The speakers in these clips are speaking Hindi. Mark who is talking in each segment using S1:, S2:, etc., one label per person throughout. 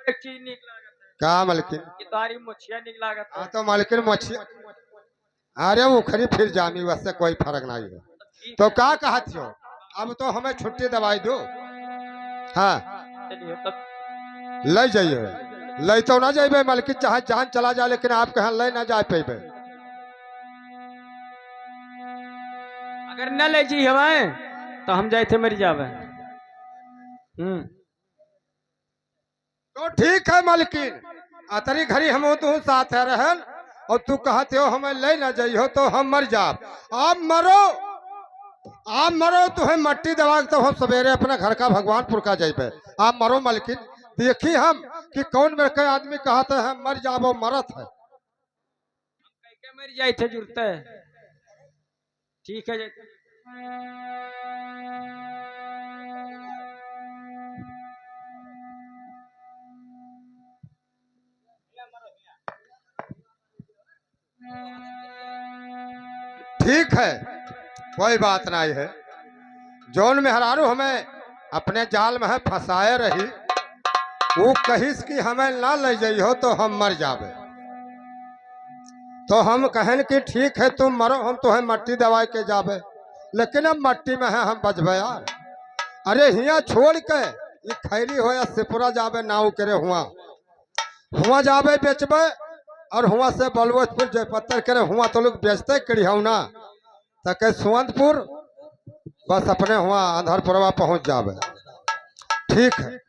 S1: एक चीज निकला
S2: का मालकिन?
S1: कि तारी मुछिया निकला
S2: हाँ तो मालकिन मच्छी, अरे उखरी फिर जामी, वैसे कोई फर्क नहीं है। तो का कहत हो? अब तो हमें छुट्टी दवाई दो। हाँ
S1: चलिए तब
S2: ले जाइए, ले तो ना जाइए मालकिन, चाहे जान चला जाए लेकिन आप कहाँ ले ना जा पेबे।
S1: अगर न ले जी हमें तो हम जाए थे मर जावे।
S2: तो ठीक है मालकिन, अतरी घड़ी हम तू साथ है रहन, और तू कहते हो हमें ले ना जाइयो तो हम मर जाब। आप मरो, आप मरो, तुम्हें मट्टी दवा के तो हम सवेरे अपने घर का भगवानपुर का जाइबे। आप मरो मालकिन, देखी हम कि कौन मेरे के आदमी कहते हैं मर जाबो, मरत है।
S1: कह के मर जाए थे जुड़ते है। ठीक है जाते।
S2: ठीक है, कोई बात नहीं है। जौन मेहरारू हमें अपने जाल में है फंसाए रही, वो कहिस कि हमें ना ले जाइयो तो हम मर जावे। तो हम कहन कि ठीक है तुम मरो, हम तुम्हें मट्टी दवाई के जावे, लेकिन अब मट्टी में है हम बचबे यार। अरे हिया छोड़ के ये खैरी हो या सिपुरा जावे नाव करे, हुआ जावे बेचबे, और हुआ से बलवतपुर जयपत्तर करे, हुआ तो लोग बेचते कड़ी हूँ ना, तक सुवंतपुर बस अपने हुआ अंधरपुरवा पहुंच जावे। ठीक है,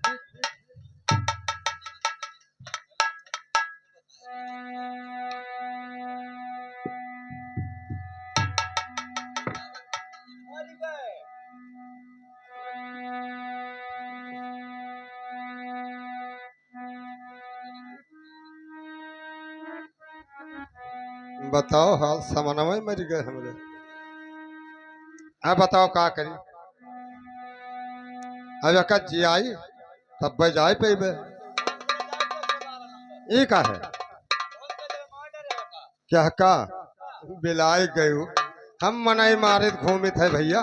S2: बताओ हाल समनवा मर गए हमरे। हाँ बताओ का करी, अब एक जी आई तब जाए पेबे। ये का है क्या का बिलाई गयू, हम मनाई मारित घूमित है भैया।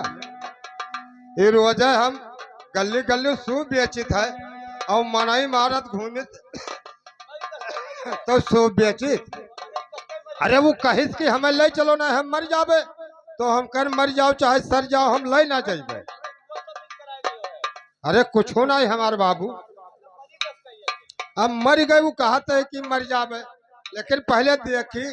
S2: ये रोज हम गली गली सू बेचित है, और मनाई मारत घूमित तो सू बेचित। अरे वो कहिस कि हमें ले चलो ना हम मर जावे, तो हम कर मर जाओ चाहे सर जाओ, हम ले ना जाइबे। अरे कुछ हो नहीं हमारे बाबू, अब मर गए, वो कहते है कि मर जावे, लेकिन पहले देखी।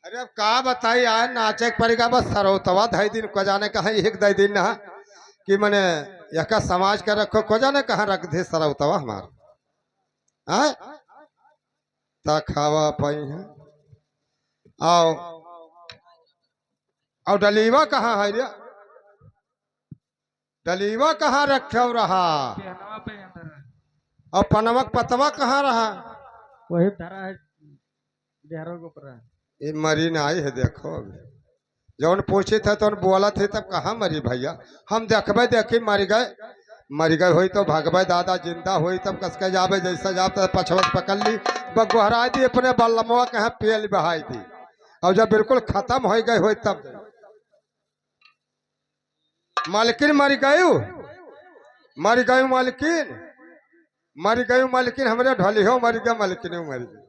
S2: अरे अब का बताई यार, नाचे के पड़ेगा बस सरोतवा ढाई दिन को जाने कहा एक दई दिन ना, कि मैंने यका समाज के रखो को जाने कहा रख दे सरोतवा हमार। ता खावा पाई है, आओ और डलीवा कहाँ है रे, डलीवा कहाँ रखे रहा,
S1: पहनावा पे अंदर है।
S2: और पनवक पतवा कहाँ रहा।
S1: वही धरा है देहरों के ऊपर है।
S2: ये मरी ना आई है, देखो अभी जौन पूछी थे तो बोला थे तब कहाँ मरी भैया, हम देखबे देखी मर गए, मर गए हुई तो भगवे दादा, जिंदा हुई तब कसके जावे, जैसा जाता पछवत पकड़ ली बगुहरा दी, अपने बल्लमवा कहे पेल बहाई दी, और जब बिल्कुल खत्म हो गए हुई तब मालकिन मर गयू, मर गयू मालकिन, मर गयू मालकिन, हमरे ढोली हो मर गए मालकिन, मर गए।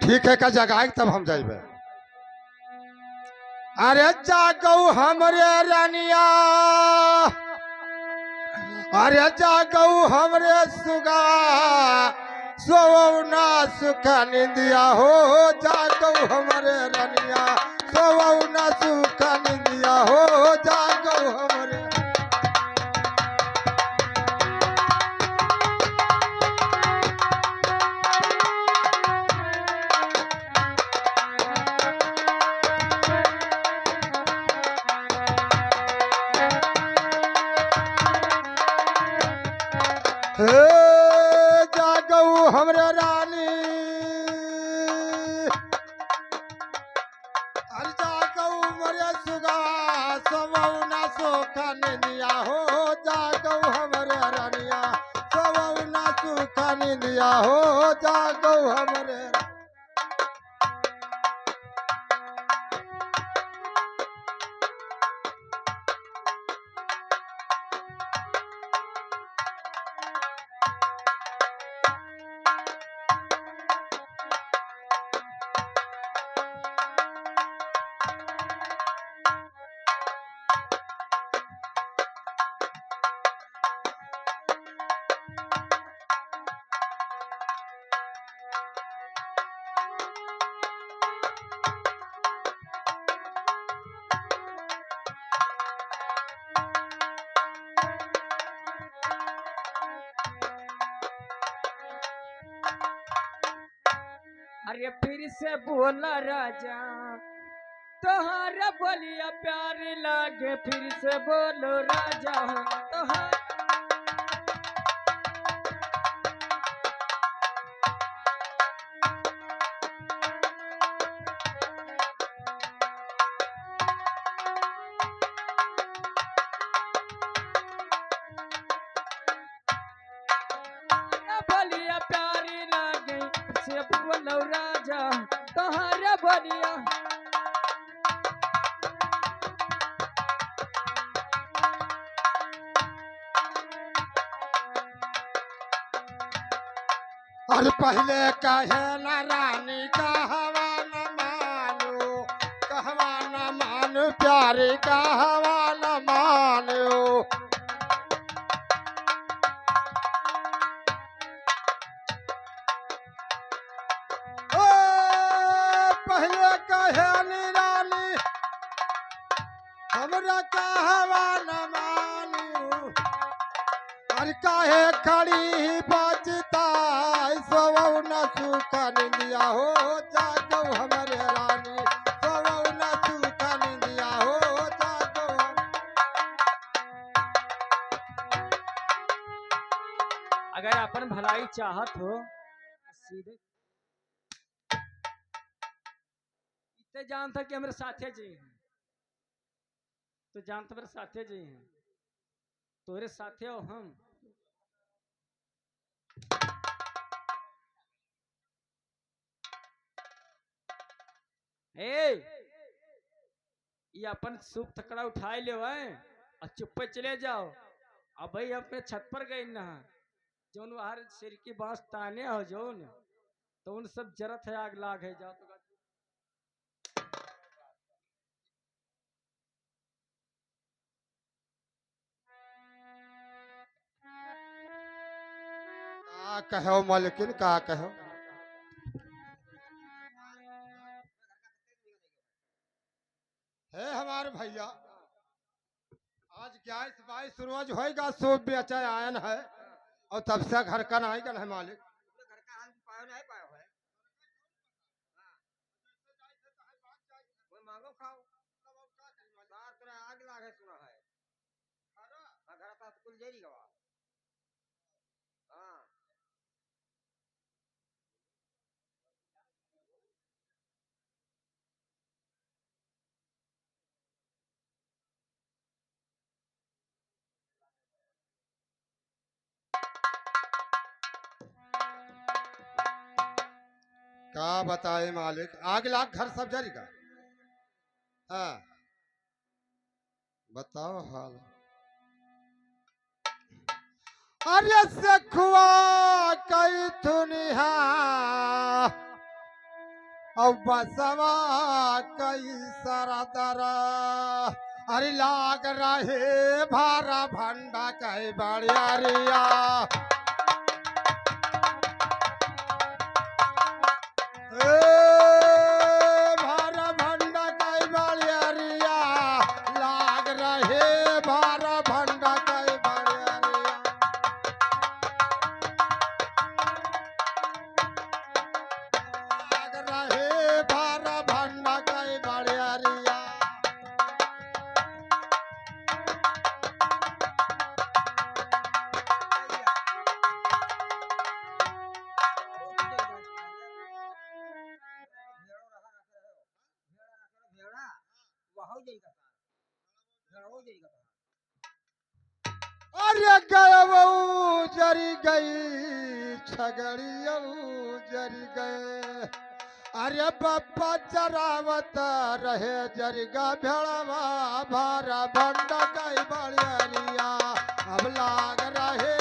S2: ठीक है का जगह तब हम जाइबे। अरे जागो हमरे रानिया, अरे जागो हमरे सुगा, सोवना सुख निंदिया हो जागो हमरे रनिया सोवना सुख निंदिया हो जागो हमरे हे जागो हमरे रानी अरे जागो मरे सुगा सोवना सुख निंदिया हो जागो हमरे रनिया सोवना सुख निंदिया हो जागो हमरे
S1: अरे फिर से बोला राजा तोहारा बोलिया प्यार लागे फिर से बोलो राजा तोहार बोलिया प्यार लागे फिर से बोलो राजा तोहारा बोलिया
S2: अरे पहले कहे न रानी कहवा न मानो कहवा न मानो प्यारे कहवा न मानो ओ पहले कहे नी रानी हमरा कहवा न मानो अरे काहे खड़ी बजता सोवना सुख निंदिया हो जागो हमरे रानी सोवना सुख निंदिया हो जागो
S1: अगर अपन भलाई चाहत हो सीधे इतने जानता कि हमारे साथे जी हैं तो जानता मेरे साथे जी हैं तोरे साथे हो हम ए ये अपन सूप थकड़ा उठाए ले और चुप्पे चले जाओ अब भाई अपने छत पर गई ना जोन बाहर सिर की बांस ताने हो जोन तो उन सब जरत है आग लाग है जाओ तो
S2: का कहो मालकिन का कहो है हमारे भैया आज 22 रोज होएगा सूप बेचा आयन है और तब से घर का नहीं गल है मालिक
S3: घर का हाल पायो नहीं पायो है कोई मांगो खाओ बाहर तेरा आग लागे सुना है हाँ घर का कुल जेरी गवा हाँ
S2: का बताए मालिक आग लाख घर सब जरेगा हाँ बताओ हाल अरे सखुआ कई थुनिहा और बसवा कई सरदरा अरे लाग रहे भारा भंडा कई बड़ियारिया
S3: देरी का था घरवो देरी का था
S2: अरे गयऊ जरी गई छगड़ियऊ जरी गए अरे बप्पा चरावत रहे जरगा भेड़वा भारा भंड गई बड़िया अब लाग रहे